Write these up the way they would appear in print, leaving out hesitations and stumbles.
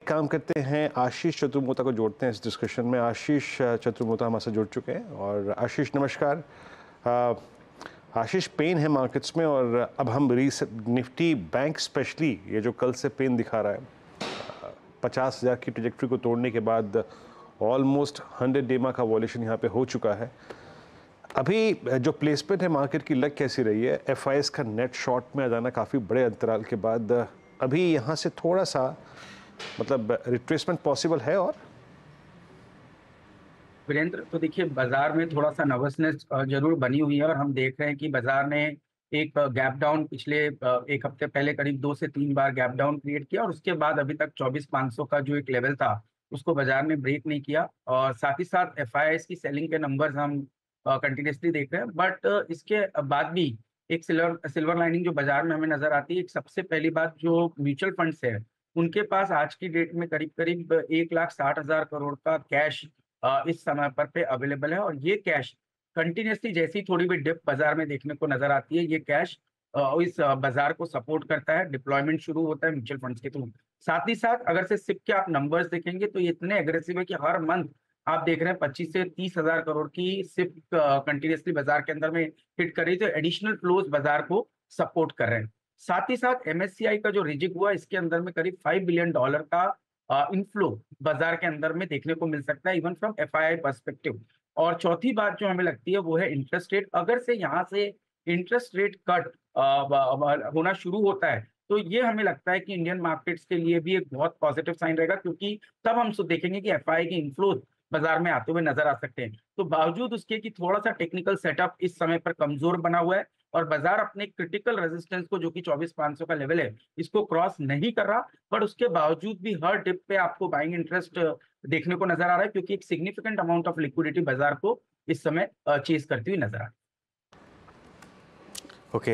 काम करते हैं, आशीष चतुर्मोता को जोड़ते हैं इस डिस्कशन में। आशीष चतुर्मोता हमारे साथ जुड़ चुके हैं। और आशीष नमस्कार। आशीष, पेन है मार्केट्स में और अब हम निफ्टी बैंक स्पेशली ये जो कल से पेन दिखा रहा है 50,000 की ट्रेजेक्ट्री को तोड़ने के बाद ऑलमोस्ट 100 डेमा का वॉल्यूशन यहाँ पे हो चुका है। अभी जो प्लेसमेंट है मार्केट की लग कैसी रही है? एफआईएस का नेट शॉर्ट में आ जाना काफ़ी बड़े अंतराल के बाद अभी यहाँ से थोड़ा सा मतलब रिट्रेसमेंट पॉसिबल है? और वीरेंद्र, तो देखिए बाजार में थोड़ा सा नर्वसनेस जरूर बनी हुई है और हम देख रहे हैं कि बाजार ने एक गैप डाउन पिछले एक हफ्ते पहले करीब 2 से 3 बार गैप डाउन क्रिएट किया और उसके बाद अभी तक 24,500 का जो एक लेवल था उसको बाजार ने ब्रेक नहीं किया। और साथ ही साथ एफआईआईस की सेलिंग के नंबर्स हम कंटिन्यूसली देख रहे हैं। बट इसके बाद भी एक सिल्वर लाइनिंग जो बाजार में हमें नजर आती है, एक सबसे पहली बात जो म्यूचुअल फंड्स है उनके पास आज की डेट में करीब करीब 1,60,000 करोड़ का कैश इस समय पर पे अवेलेबल है। और ये कैश कंटिन्यूसली जैसी थोड़ी भी डिप बाजार में देखने को नजर आती है, ये कैश इस बाजार को सपोर्ट करता है, डिप्लॉयमेंट शुरू होता है म्यूचुअल फंड्स के थ्रू। साथ ही साथ अगर से सिप के आप नंबर्स देखेंगे तो ये इतने एग्रेसिव है कि हर मंथ आप देख रहे हैं 25 से 30,000 करोड़ की सिप कंटिन्यूसली बाजार के अंदर में हिट कर रही है, तो एडिशनल फ्लोज बाजार को सपोर्ट कर रहे हैं। साथ ही साथ एमएससीआई का जो रिजिक हुआ इसके अंदर में करीब $5 बिलियन का इनफ्लो बाजार के अंदर में देखने को मिल सकता है, इवन फ्रॉम एफआईआई पर्सपेक्टिव। और चौथी बात जो हमें लगती है वो है इंटरेस्ट रेट। अगर से यहाँ से इंटरेस्ट रेट कट होना शुरू होता है तो ये हमें लगता है कि इंडियन मार्केट्स के लिए भी एक बहुत पॉजिटिव साइन रहेगा, क्योंकि तब हम देखेंगे कि एफआईआई के इनफ्लोज बाजार में आते हुए नजर आ सकते हैं। तो बावजूद उसके कि थोड़ा सा टेक्निकल सेटअप इस समय पर कमजोर बना हुआ है और बाजार अपने क्रिटिकल रेजिस्टेंस को जो कि 24,500 का लेवल है इसको क्रॉस नहीं कर रहा, पर उसके बावजूद भी हर डिप पे आपको बाइंग इंटरेस्ट देखने को नजर आ रहा है, क्योंकि एक सिग्निफिकेंट अमाउंट ऑफ लिक्विडिटी बाजार को इस समय चेज करती हुई नजर आ रही है। ओके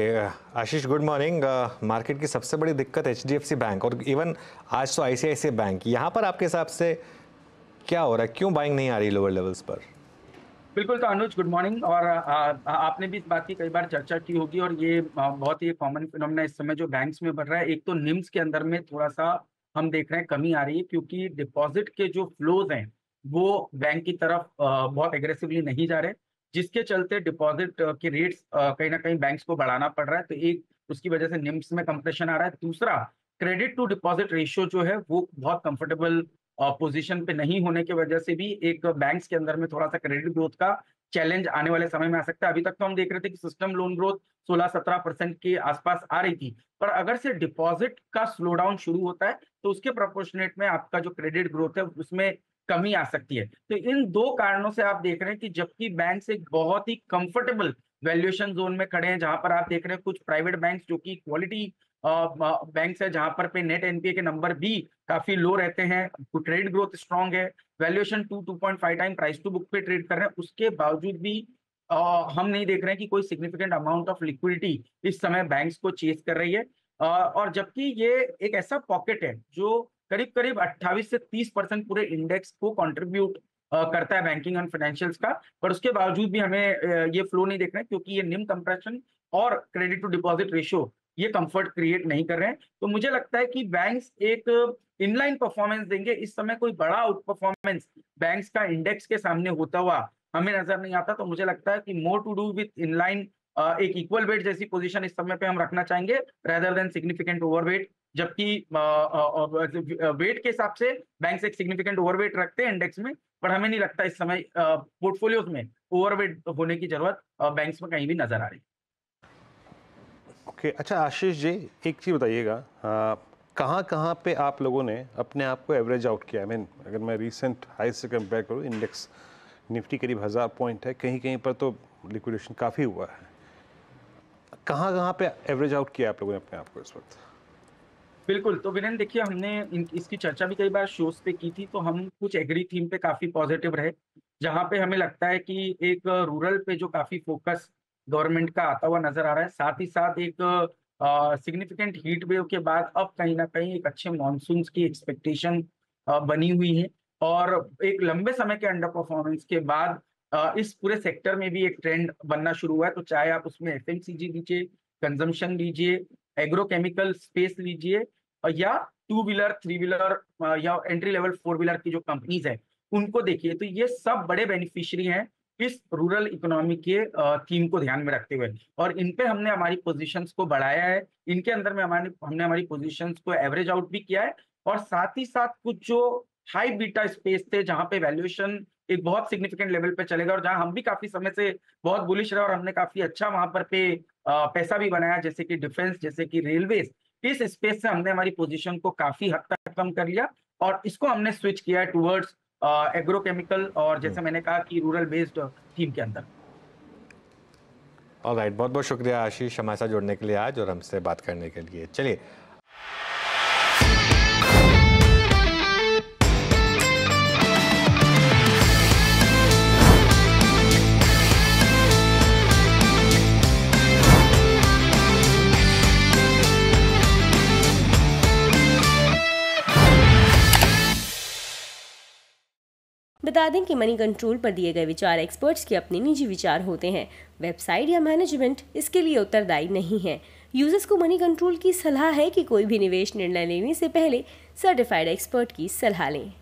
आशीष, गुड मॉर्निंग। मार्केट की सबसे बड़ी दिक्कत एचडीएफसी बैंक और इवन आज तो आईसीआईसीआई बैंक, यहाँ पर आपके हिसाब से क्या हो रहा है? क्यों बाइंग नहीं आ रही लोअर लेवल्स पर? बिल्कुल, तो अनुज गुड मॉर्निंग। और आपने भी इस बात की कई बार चर्चा की होगी और ये बहुत ही कॉमन फिनोमेना इस समय जो बैंक्स में बढ़ रहा है। एक तो निम्स के अंदर में थोड़ा सा हम देख रहे हैं कमी आ रही है, क्योंकि डिपॉजिट के जो फ्लोज हैं वो बैंक की तरफ बहुत एग्रेसिवली नहीं जा रहे, जिसके चलते डिपॉजिट के रेट्स कहीं ना कहीं बैंक्स को बढ़ाना पड़ रहा है। तो एक उसकी वजह से निम्स में कंप्रेशन आ रहा है। दूसरा, क्रेडिट टू डिपॉजिट रेशियो जो है वो बहुत कंफर्टेबल पोजीशन पे नहीं होने की वजह से भी एक बैंक्स के अंदर में थोड़ा सा क्रेडिट ग्रोथ का चैलेंज आने वाले समय में आ सकता है। अभी तक तो हम देख रहे थे कि सिस्टम लोन ग्रोथ 16-17% के आसपास आ रही थी, पर अगर से डिपॉजिट का स्लो डाउन शुरू होता है तो उसके प्रोपोर्शनेट में आपका जो क्रेडिट ग्रोथ है उसमें कमी आ सकती है। तो इन दो कारणों से आप देख रहे हैं कि जबकि बैंक एक बहुत ही कंफर्टेबल वैल्यूएशन जोन में खड़े हैं, जहां पर आप देख रहे हैं कुछ प्राइवेट बैंक्स जो कि क्वालिटी बैंक्स है, जहां पर पे नेट एनपीए के नंबर भी काफी लो रहते हैं, क्रेडिट ग्रोथ स्ट्रांग है, valuation 2.5 time price to book पे ट्रेड कर रहे हैं, उसके बावजूद भी हम नहीं देख रहे हैं कि कोई सिग्निफिकेंट अमाउंट ऑफ लिक्विडिटी इस समय बैंक्स को चेस कर रही है। और जबकि ये एक ऐसा पॉकेट है जो करीब करीब 28 से 30% पूरे इंडेक्स को कंट्रीब्यूट करता है बैंकिंग एंड फाइनेंशियल्स का, पर उसके बावजूद भी हमें ये फ्लो नहीं देख रहे हैं, क्योंकि ये निम कंप्रेशन और क्रेडिट टू डिपॉजिट रेशियो ये कंफर्ट क्रिएट नहीं कर रहे हैं। तो मुझे लगता है कि बैंक्स एक इनलाइन परफॉर्मेंस देंगे। इस समय कोई बड़ा आउट परफॉर्मेंस बैंक्स का इंडेक्स के सामने होता हुआ हमें नजर नहीं आता। तो मुझे लगता है कि more to do with inline, एक इक्वल वेट जैसी पोजीशन इस समय पे हम रखना चाहेंगे रेदर देन सिग्निफिकेंट ओवरवेट। जबकि वेट के हिसाब से बैंक्स एक सिग्निफिकेंट ओवरवेट रखते हैं इंडेक्स में, पर हमें नहीं लगता इस समय पोर्टफोलियोज में ओवरवेट होने की जरूरत बैंक्स में कहीं भी नजर आ रही है। ओके, अच्छा आशीष जी, एक चीज़ बताइएगा, कहाँ कहाँ पे आप लोगों ने अपने आप को एवरेज आउट किया? अगर मैं रिसेंट हाई से कंपेयर करूँ, इंडेक्स निफ्टी करीब 1000 पॉइंट है, कहीं कहीं पर तो लिक्विडेशन काफ़ी हुआ है। कहाँ कहाँ पे एवरेज आउट किया आप लोगों ने अपने आप को इस वक्त? बिल्कुल, तो वीरेंद्र देखिए, हमने इसकी चर्चा भी कई बार शोज पे की थी। तो हम कुछ एग्री थीम पे काफी पॉजिटिव रहे, जहां पे हमें लगता है कि एक रूरल पे जो काफी फोकस गवर्नमेंट का आता हुआ नजर आ रहा है, साथ ही साथ एक सिग्निफिकेंट हीट वेव के बाद अब कहीं ना कहीं एक अच्छे मानसून की एक्सपेक्टेशन बनी हुई है। और एक लंबे समय के अंडर परफॉर्मेंस के बाद इस पूरे सेक्टर में भी एक ट्रेंड बनना शुरू हुआ है। तो चाहे आप उसमें एफएमसीजी लीजिए, कंजम्पशन लीजिए, एग्रोकेमिकल स्पेस लीजिए, या 2 व्हीलर, 3 व्हीलर या एंट्री लेवल 4 व्हीलर की जो कंपनीज है उनको देखिए, तो ये सब बड़े बेनिफिशियरी हैं इस रूरल इकोनॉमी के थीम को ध्यान में रखते हुए, और इन पे हमने हमारी पोजीशंस को बढ़ाया है। इनके अंदर में हमने हमारी पोजीशंस को एवरेज आउट भी किया है, और साथ ही साथ कुछ जो हाई बीटा स्पेस थे जहां पे वैल्यूएशन एक बहुत सिग्निफिकेंट लेवल पे चलेगा और जहां हम भी काफी समय से बहुत बुलिश रहे और हमने काफी अच्छा वहां पर पैसा भी बनाया, जैसे कि डिफेंस, जैसे कि रेलवेज। इस स्पेस से हमने हमारी पोजीशन को काफी हद तक कम कर लिया और इसको हमने स्विच किया है टुवर्ड्स एग्रोकेमिकल और जैसे मैंने कहा कि रूरल बेस्ड थीम के अंदर। ऑलराइट, बहुत बहुत शुक्रिया आशीष हमारे साथ जुड़ने के लिए आज और हमसे बात करने के लिए। चलिए बता दें कि मनी कंट्रोल पर दिए गए विचार एक्सपर्ट्स के अपने निजी विचार होते हैं। वेबसाइट या मैनेजमेंट इसके लिए उत्तरदायी नहीं है। यूजर्स को मनी कंट्रोल की सलाह है कि कोई भी निवेश निर्णय लेने से पहले सर्टिफाइड एक्सपर्ट की सलाह लें।